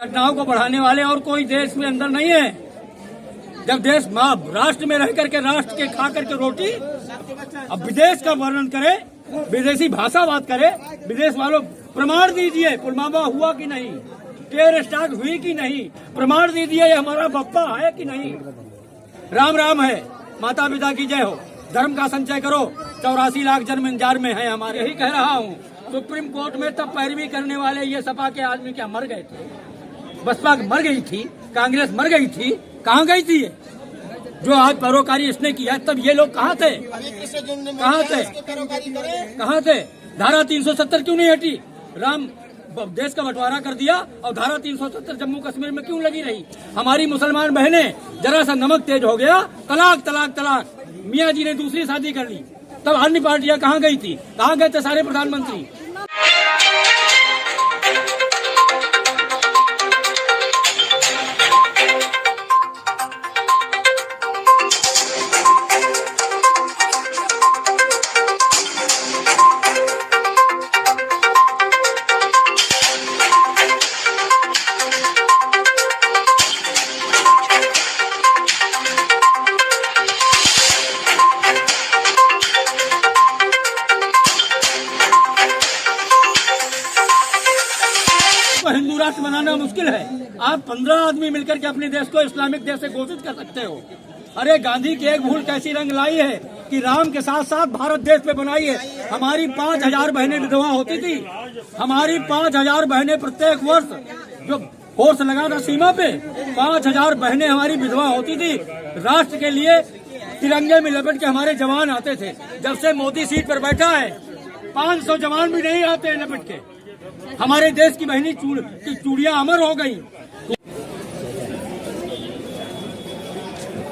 घटनाओं को बढ़ाने वाले और कोई देश में अंदर नहीं है। जब देश राष्ट्र में रह करके राष्ट्र के खा करके रोटी, अब विदेश का वर्णन करे, विदेशी भाषा बात करे, विदेश वालों प्रमाण दीजिए पुलवामा हुआ कि नहीं, टेर स्टार्ट हुई कि नहीं, प्रमाण दीजिए ये हमारा बप्पा है कि नहीं। राम राम है, माता पिता की जय हो, धर्म का संचय करो, 84 लाख जन्म इंतजार में है हमारे। यही कह रहा हूँ, सुप्रीम कोर्ट में तब पैरवी करने वाले ये सपा के आदमी क्या मर गए थे? बसपा मर गई थी, कांग्रेस मर गई थी, कहाँ गई थी ये? जो आज परोकारी इसने किया, तब ये लोग कहाँ थे? कहाँ थे? धारा 370 क्यों नहीं हटी? राम देश का बंटवारा कर दिया और धारा 370 जम्मू कश्मीर में क्यों लगी रही? हमारी मुसलमान बहनें, जरा सा नमक तेज हो गया, तलाक तलाक तलाक, मियाँ जी ने दूसरी शादी कर ली, तब अन्य पार्टियां कहाँ गई थी? कहाँ गए थे सारे प्रधानमंत्री? हिंदू राष्ट्र बनाना मुश्किल है। आप 15 आदमी मिलकर के अपने देश को इस्लामिक देश से घोषित कर सकते हो। अरे गांधी की एक भूल कैसी रंग लाई है कि राम के साथ साथ भारत देश पे बनाई है। हमारी 5000 बहनें विधवा होती थी, हमारी 5000 बहनें प्रत्येक वर्ष जो फोर्स लगा था सीमा पे, 5000 बहनें हमारी विधवा होती थी। राष्ट्र के लिए तिरंगे में लपेट के हमारे जवान आते थे। जब से मोदी सीट पर बैठा है, 500 जवान भी नहीं आते लपेट के। हमारे देश की बहनी की चूड़ियां अमर हो गई।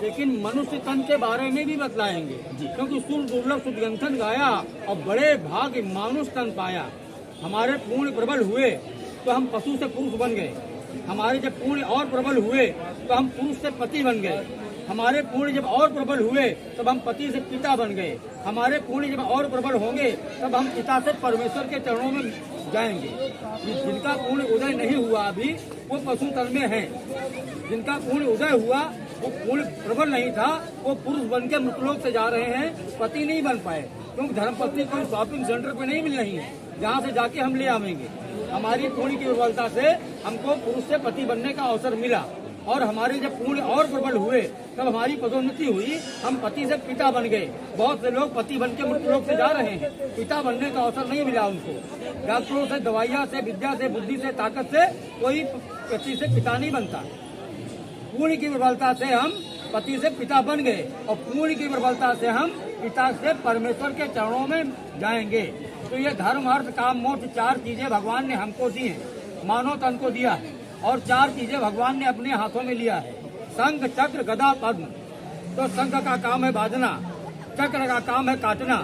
लेकिन मनुष्य तन के बारे में भी बतलाएंगे, क्योंकि सुर दुर्लभ सुदगंथन गाया और बड़े भाग मानुष तन पाया। हमारे पूर्ण प्रबल हुए तो हम पशु से पुरुष बन गए। हमारे जब पूर्ण और प्रबल हुए तो हम पुरुष से पति बन गए। हमारे पूर्ण जब और प्रबल हुए तब हम पति से पिता बन गए। हमारे पूर्ण जब और प्रबल होंगे तब हम पिता से परमेश्वर के चरणों में जाएंगे। जिनका पूर्ण उदय नहीं हुआ अभी, वो पशु तन में है। जिनका पूर्ण उदय हुआ, वो पूर्ण प्रबल नहीं था, वो पुरुष बन के मृतलोक से जा रहे हैं, पति नहीं बन पाए, क्योंकि धर्मपत्नी कोई शॉपिंग सेंटर पे नहीं मिल रही है जहाँ से जाके हम ले आवेंगे। हमारी पूर्ण की प्रबलता से हमको पुरुष से पति बनने का अवसर मिला, और हमारे जब पूर्ण और प्रबल हुए तब हमारी पदोन्नति हुई, हम पति से पिता बन गए। बहुत से लोग पति बन के मृत्यु लोक से जा रहे हैं, पिता बनने का अवसर नहीं मिला उनको। डॉक्टरों से, दवाइयाँ से, विद्या से, बुद्धि से, ताकत से कोई पति से पिता नहीं बनता। पूर्ण की प्रबलता से हम पति से पिता बन गए, और पूर्ण की प्रबलता से हम पिता से परमेश्वर के चरणों में जाएंगे। तो ये धर्म, अर्थ, काम, मोक्ष 4 चीजें भगवान ने हमको दी हैं, मानव तन को दिया है, और 4 चीजें भगवान ने अपने हाथों में लिया है, शंख, चक्र, गदा, पद्म। तो शंख का काम है बाजना, चक्र का काम है काटना,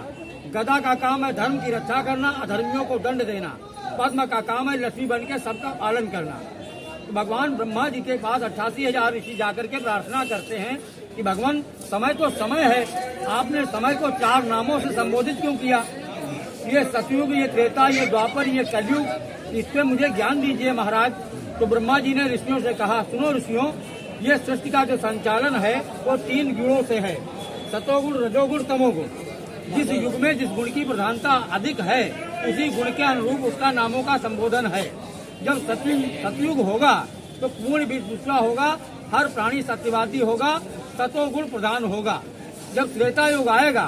गदा का काम है धर्म की रक्षा करना, अधर्मियों को दंड देना, पद्म का काम है लक्ष्मी बन के सबका पालन करना। तो भगवान ब्रह्मा जी के पास 88,000 ऋषि जाकर के प्रार्थना करते हैं कि भगवान समय तो समय है, आपने समय को 4 नामों से संबोधित क्यों किया? ये सतयुग, ये त्रेता, ये द्वापर, ये कलयुग, इस पे मुझे ज्ञान दीजिए महाराज। तो ब्रह्मा जी ने ऋषियों से कहा, सुनो ऋषियों, ये सृष्टि का जो संचालन है वो 3 गुणों से है, सतोगुण, रजोगुण, तमोगुण। जिस युग में जिस गुण की प्रधानता अधिक है, उसी गुण के अनुरूप उसका नामों का संबोधन है। जब सतयुग होगा तो पूर्ण विश्वा होगा, हर प्राणी सत्यवादी होगा, सतोगुण प्रधान होगा। जब त्रेता युग आएगा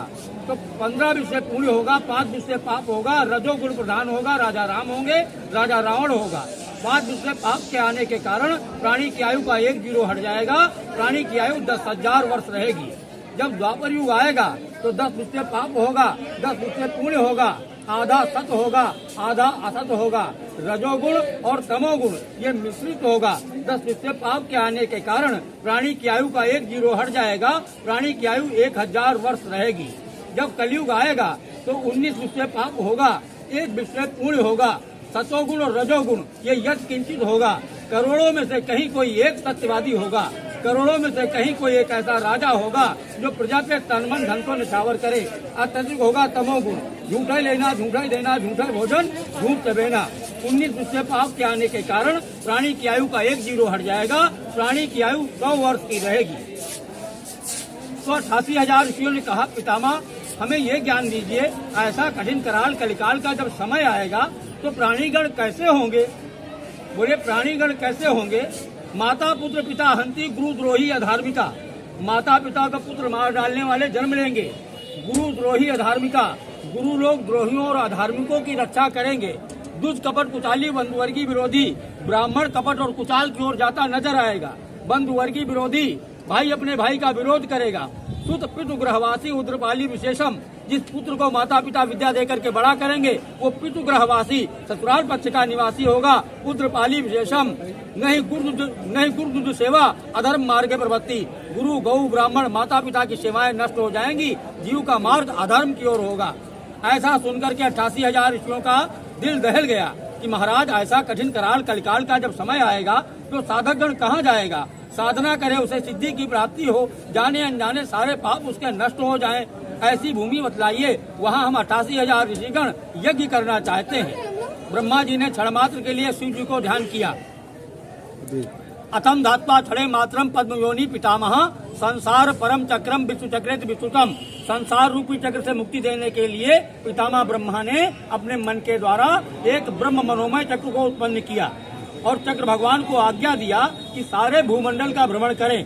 तो 15 विषय पूर्ण होगा, 5 विषय पाप होगा, रजोगुण प्रधान होगा, राजा राम होंगे, राजा रावण होगा। 5 विषय पाप के आने के कारण प्राणी की आयु का 1 जीरो हट जाएगा, प्राणी की आयु 10,000 वर्ष रहेगी। जब द्वापर युग आएगा तो 10 विषय पाप होगा, 10 विषय पुण्य होगा, आधा सत होगा, आधा असत होगा। रजोगुण और तमोगुण ये मिश्रित होगा। 10 विषय पाप के आने के कारण प्राणी की आयु का 1 जीरो हट जाएगा, प्राणी की आयु 1000 वर्ष रहेगी। जब कलयुग आएगा तो 19 विषय पाप होगा, 1 विषय पुण्य होगा, सतोगुण और रजोगुण ये यत् किंचित होगा। करोड़ों में से कहीं कोई एक सत्यवादी होगा, करोड़ों में से कहीं कोई एक ऐसा राजा होगा जो प्रजा के तन मन धन को निछावर करे। अत्यधिक होगा तमोगुण, झूठा लेना, झूठा देना, झूठा भोजन, झूठ चबेना। 19 दूसरे पाप के आने के कारण प्राणी की आयु का 1 जीरो हट जाएगा, प्राणी की आयु 100 वर्ष की रहेगी। तो 88,000 ऋषियों ने कहा, पितामह हमें ये ज्ञान दीजिए, ऐसा कठिन कराल कलिकाल का जब समय आएगा तो प्राणीगण कैसे होंगे? बोले प्राणीगण कैसे होंगे? माता पुत्र पिता हंती गुरु द्रोही अधार्मिका। माता पिता का पुत्र मार डालने वाले जन्म लेंगे। गुरु द्रोही अधार्मिका, गुरु लोग द्रोहियों और अधार्मिकों की रक्षा करेंगे। दुष्ट कपट कुचाली बंधुवर्गीय विरोधी, ब्राह्मण कपट और कुचाल की ओर जाता नजर आएगा। बंधुवर्गीय विरोधी, भाई अपने भाई का विरोध करेगा। सुत पितु ग्रहवासी उद्रपाली विशेषम, जिस पुत्र को माता पिता विद्या देकर के बड़ा करेंगे वो पितु ग्रहवासी ससुराल पक्ष का निवासी होगा। उद्रपाली विशेषम, नहीं गुरु सेवा अधर्म मार्ग प्रवृत्ति। गुरु गौ ब्राह्मण माता पिता की सेवाएं नष्ट हो जाएंगी, जीव का मार्ग अधर्म की ओर होगा। ऐसा सुनकर के 88,000 ऋषियों का दिल दहल गया कि महाराज ऐसा कठिन कराल कलिकाल का जब समय आएगा तो साधकगण कहाँ जाएगा? साधना करे उसे सिद्धि की प्राप्ति हो, जाने अनजाने सारे पाप उसके नष्ट हो जाएं। ऐसी भूमि बतलाइए, वहाँ हम 88,000 ऋषिगण यज्ञ करना चाहते हैं। ब्रह्मा जी ने क्षण मात्र के लिए शिव जी को ध्यान किया। अथम धात्वा क्षणे मात्रम पद्म योनि पितामह, संसार परम चक्रम विष्णु चक्रेत विस्तृतम। संसार रूपी चक्र से मुक्ति देने के लिए पितामह ब्रह्मा ने अपने मन के द्वारा एक ब्रह्म मनोमय चक्र को उत्पन्न किया और चक्र भगवान को आज्ञा दिया कि सारे भूमंडल का भ्रमण करें।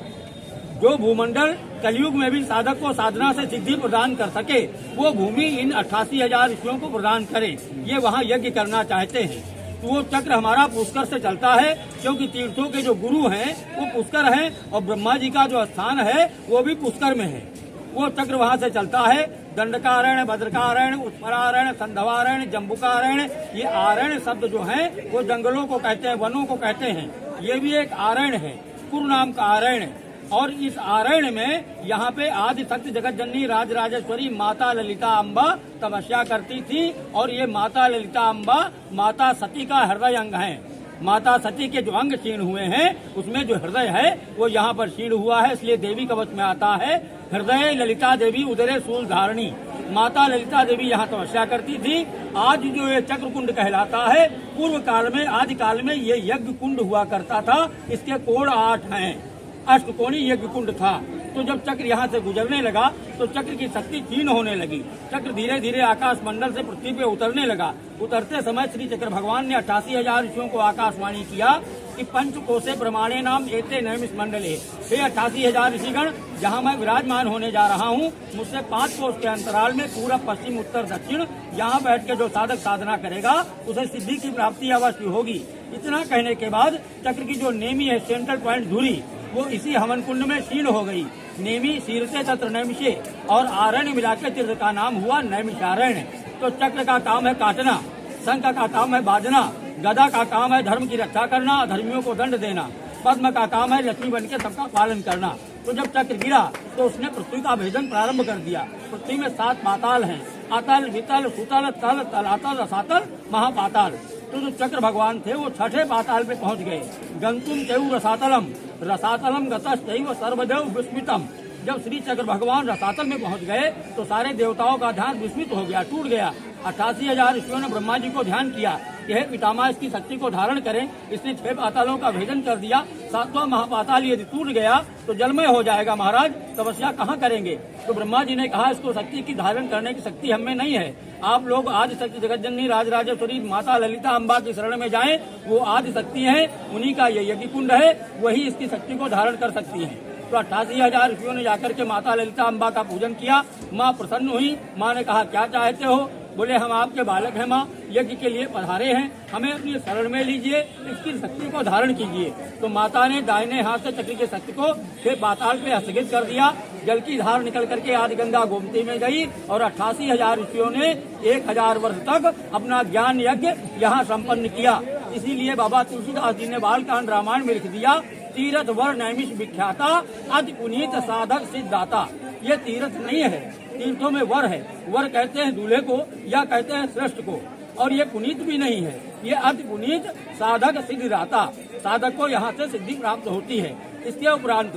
जो भूमंडल कलयुग में भी साधक को साधना से सिद्धि प्रदान कर सके, वो भूमि इन 88,000 ऋषियों को प्रदान करें। ये वहाँ यज्ञ करना चाहते हैं। तो वो चक्र हमारा पुष्कर से चलता है, क्योंकि तीर्थों के जो गुरु हैं वो पुष्कर हैं और ब्रह्मा जी का जो स्थान है वो भी पुष्कर में है। वो चक्र वहाँ से चलता है। दंडकारण्य, भद्रकारण्य, उत्परारण्य, संधवारण्य, जम्बुकारण्य, ये आरण्य शब्द जो हैं वो जंगलों को कहते हैं, वनों को कहते हैं। ये भी एक आरण्य है, कुरु नाम का आरण्य। और इस आरण्य में यहाँ पे आदि शक्ति जगत जननी राज राजेश्वरी माता ललिता अम्बा तपस्या करती थी। और ये माता ललिता अम्बा माता सती का हृदय अंग है। माता सती के जो अंग क्षीण हुए हैं उसमें जो हृदय है वो यहाँ पर क्षीण हुआ है, इसलिए देवी कवच में आता है हृदय ललिता देवी उदरे सूल धारणी। माता ललिता देवी यहाँ तपस्या करती थी। आज जो ये चक्र कुंड कहलाता है, पूर्व काल में आदि काल में ये यज्ञ कुंड हुआ करता था। इसके कोण 8 हैं, अष्टकोणीय यज्ञ कुंड था। तो जब चक्र यहाँ से गुजरने लगा तो चक्र की शक्ति क्षीण होने लगी। चक्र धीरे धीरे आकाश मंडल से पृथ्वी पे उतरने लगा। उतरते समय श्री चक्र भगवान ने 88,000 ऋषियों को आकाशवाणी किया कि पंचकोशे प्रमाणे नाम एते नैमिष मंडले। हे 88,000 ऋषिगण, जहाँ मैं विराजमान होने जा रहा हूँ, मुझसे 5 कोश के अंतराल में पूरब पश्चिम उत्तर दक्षिण यहाँ बैठ के जो साधक साधना करेगा उसे सिद्धि की प्राप्ति अवश्य होगी। इतना कहने के बाद चक्र की जो नेमी है, सेंट्रल पॉइंट धुरी, वो इसी हवन कुंड में क्षीण हो गई। नेमी शीरते तत्र नैमिषे, और आरण्य मिलाकर तीर्थ का नाम हुआ नैमिषारण्य। तो चक्र का काम है काटना, शंख का काम है बाजना, गदा का काम है धर्म की रक्षा करना, अधर्मियों को दंड देना, पद्म का काम है लक्ष्मी बन के सबका पालन करना। तो जब चक्र गिरा तो उसने पृथ्वी का भेदन प्रारंभ कर दिया। पृथ्वी में 7 पाताल हैं, अतल, वितल, सुतल, तल, तलातल, रसातल, महापाताल। तो जो चक्र भगवान थे वो 6ठे पाताल पे पहुंच गए। गंतुम चैव रसातलम, रसातलम गतश्चैव सर्वदेव विस्मितम। जब श्री चक्र भगवान रसातल में पहुंच गए तो सारे देवताओं का ध्यान विस्मित हो गया, टूट गया। 88,000 ऋषियों ने ब्रह्मा जी को ध्यान किया कि हे पितामह, इसकी शक्ति को धारण करें। इसने 6 पातालों का भेदन कर दिया। 7वां महापाताल यदि टूट गया तो जलमय हो जाएगा महाराज, तपस्या कहाँ करेंगे? तो ब्रह्मा जी ने कहा, इसको शक्ति की धारण करने की शक्ति हमें नहीं है। आप लोग आदि शक्ति जगत जननी राज राजेश्वरी माता ललिता अम्बा की शरण में जाएं। वो आदि शक्ति है, उन्हीं का ये यज्ञ कुंड है, वही इसकी शक्ति को धारण कर सकती है। तो 88,000 ऋषियों ने जाकर के माता ललिता अम्बा का पूजन किया। माँ प्रसन्न हुई। माँ ने कहा, क्या चाहते हो? बोले, हम आपके बालक हैं माँ, यज्ञ के लिए पधारे हैं, हमें अपनी शरण में लीजिए, इसकी शक्ति को धारण कीजिए। तो माता ने दाहिने हाथ से चक्र की शक्ति को 6 पाताल पे हस्तगत कर दिया। जल की धार निकल करके आदि गंगा गोमती में गई और 88,000 ऋषियों ने 1000 वर्ष तक अपना ज्ञान यज्ञ यहाँ संपन्न किया। इसीलिए बाबा तुलसीदास जी ने बालकांड रामायण में लिख दिया, तीर्थ वर नैमिष विख्याता अति पुनीत साधक सिद्धाता। ये तीर्थ नहीं है, तीर्थों में वर है। वर कहते हैं दूल्हे को या कहते हैं श्रेष्ठ को। और ये पुनीत भी नहीं है, ये अति पुनीत साधक सिद्धिदाता। साधक को यहाँ से सिद्धि प्राप्त होती है। इसके उपरांत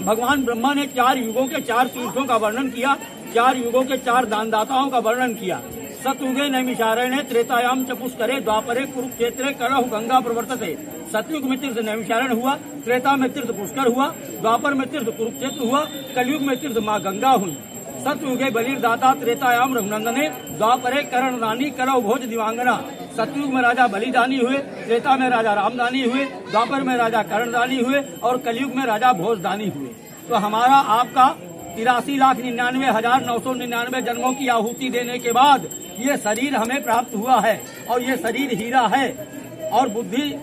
भगवान ब्रह्मा ने 4 युगों के 4 तीर्थों का वर्णन किया, 4 युगों के 4 दानदाताओं का वर्णन किया। सतयुगे नैमिषारण्ये त्रेतायाम च पुष्करे द्वापरे कुरुक्षेत्रे कलह गंगा प्रवर्तते। सतयुग में तीर्थ नैमिषारण्य हुआ, त्रेता में तीर्थ पुष्कर हुआ, द्वापर में तीर्थ कुरुक्षेत्र हुआ, कलयुग में तीर्थ माँ गंगा हुई। सतयुगे बलिदाता त्रेतायाम रघुनंदने, द्वापरे करणदानी कलह भोज दिवांगना। सतयुग में राजा बलिदानी हुए, त्रेता में राजा रामदानी हुए, द्वापर में राजा करणदानी हुए और कलयुग में राजा भोजदानी हुए। तो हमारा आपका 83,99,999 जन्मों की आहुति देने के बाद ये शरीर हमें प्राप्त हुआ है और ये शरीर हीरा है और बुद्धि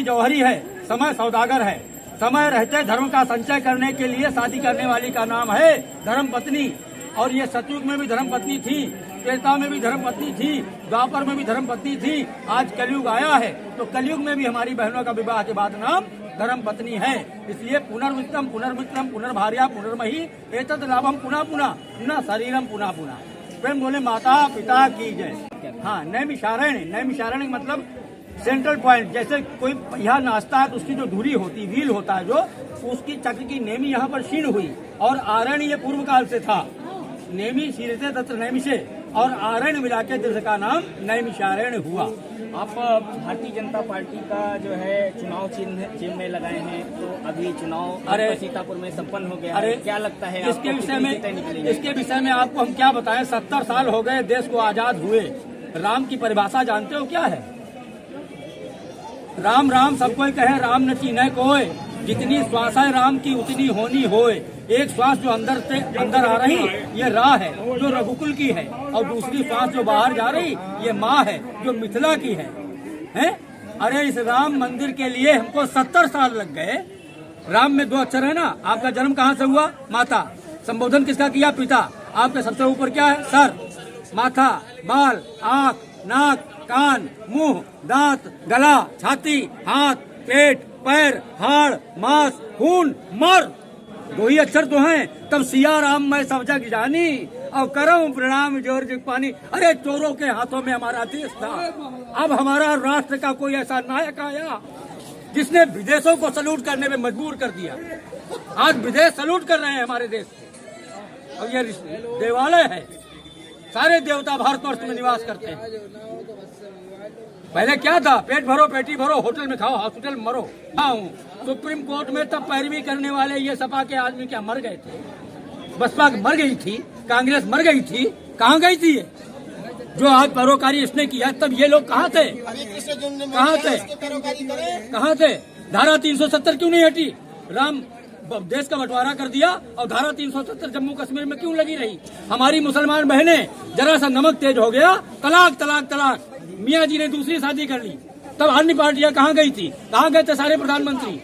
जौहरी है, समय सौदागर है। समय रहते धर्म का संचय करने के लिए शादी करने वाली का नाम है धर्म पत्नी। और ये सतयुग में भी धर्म पत्नी थी, त्रेता में भी धर्म पत्नी थी, द्वापर में भी धर्म पत्नी थी। आज कलयुग आया है तो कलयुग में भी हमारी बहनों का विवाह के बाद नाम धर्म पत्नी है। इसलिए पुनर्मित्रम पुनर्मित्रम पुनर्भार्या पुनर्मही एतद लाभम पुनः पुनः पुनः शरीरम पुनः पुनः। प्रेम बोले माता पिता की जय। हाँ, नैमिषारण्य मतलब सेंट्रल पॉइंट। जैसे कोई यहाँ नाचता है तो उसकी जो धुरी होती, व्हील होता है जो, उसकी चक्र की नेमी यहाँ पर क्षीण हुई और आरण्य ये पूर्व काल से था। नेमी शीरते तत्र नैमिषे और आरण्य मिला के तीर्थ का नाम नैमिषारण्य हुआ। आप भारतीय जनता पार्टी का जो है चुनाव चिन्ह में लगाए हैं, तो अभी चुनाव सीतापुर में संपन्न हो गया। अरे क्या लगता है इसके विषय में आपको हम क्या बताएं। 70 साल हो गए देश को आजाद हुए। राम की परिभाषा जानते हो क्या है? राम राम सब कोई कहे, राम न चीन्हे कोय। जितनी श्वास है राम की उतनी होनी होए। एक श्वास जो अंदर से अंदर आ रही ये राह है जो रघुकुल की है, और दूसरी श्वास जो बाहर जा रही ये माँ है जो मिथिला की है। अरे इस राम मंदिर के लिए हमको 70 साल लग गए। राम में 2 अक्षर है ना। आपका जन्म कहाँ से हुआ? माता। संबोधन किसका किया? पिता। आपके सबसे ऊपर क्या है? सर, माथा, बाल, आँख, नाक, कान, मुंह, दांत, गला, छाती, हाथ, पेट, पैर, हाड़, मांस, खून, मर। 2 ही अक्षर तो हैं। तब सिया राम मैं सब जग जानी और करऊं प्रणाम जोर जग पानी। अरे चोरों के हाथों में हमारा देश था। अब हमारा राष्ट्र का कोई ऐसा नायक आया जिसने विदेशों को सल्यूट करने में मजबूर कर दिया। आज विदेश सल्यूट कर रहे हैं हमारे देश को। और ये देवालय है। सारे देवता भारतवर्ष में निवास करते हैं। पहले क्या था? पेट भरो, पेटी भरो, होटल में खाओ, हॉस्पिटल में मरो। सुप्रीम कोर्ट में तब पैरवी करने वाले ये सपा के आदमी क्या मर गए थे? बसपा मर गई थी, कांग्रेस मर गई थी। कहाँ गई थी ये? जो आज परोकारी इसने किया, तब ये लोग कहाँ थे? कहाँ थे? धारा 370 क्यों नहीं हटी? राम देश का बंटवारा कर दिया और धारा 370 जम्मू कश्मीर में क्यों लगी रही? हमारी मुसलमान बहनें जरा सा नमक तेज हो गया, तलाक तलाक तलाक। मियाँ जी ने दूसरी शादी कर ली। तब अन्य पार्टियां कहाँ गई थी? कहाँ गए थे सारे प्रधानमंत्री?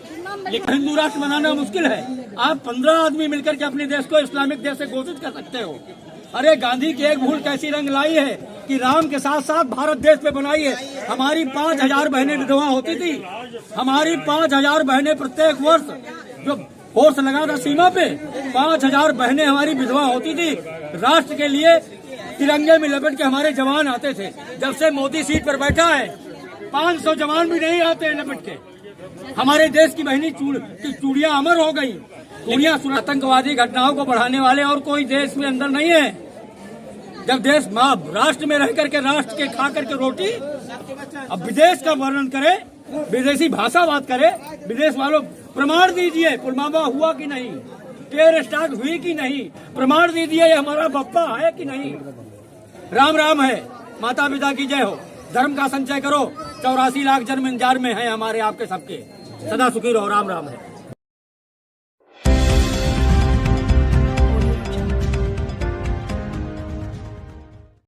लेकिन हिंदू राष्ट्र बनाना मुश्किल है। आप 15 आदमी मिलकर के अपने देश को इस्लामिक देश से घोषित कर सकते हो। अरे गांधी की एक भूल कैसी रंग लाई है कि राम के साथ साथ भारत देश पे बनाई है। हमारी 5000 बहनें विधवा होती थी। हमारी 5000 बहनें प्रत्येक वर्ष जो फोर्स लगा था सीमा पे, 5000 बहनें हमारी विधवा होती थी। राष्ट्र के लिए तिरंगे में लपेट के हमारे जवान आते थे। जब से मोदी सीट पर बैठा है 500 जवान भी नहीं आते लपेट के। हमारे देश की बहनी चूड़ियां अमर हो गई। चूड़ियां आतंकवादी घटनाओं को बढ़ाने वाले और कोई देश में अंदर नहीं है। जब देश राष्ट्र में रह करके राष्ट्र के खा करके रोटी, अब विदेश का वर्णन करे, विदेशी भाषा बात करे। विदेश वालों प्रमाण दीजिए पुलवामा हुआ कि नहीं, टेर स्टार्ट हुई कि नहीं, प्रमाण दीजिए ये हमारा बप्पा है कि नहीं। राम राम है। माता पिता की जय हो। धर्म का संचय करो। 84 लाख जन्म इंतजार में है हमारे आपके सबके। सदा सुखी रहो। राम राम है।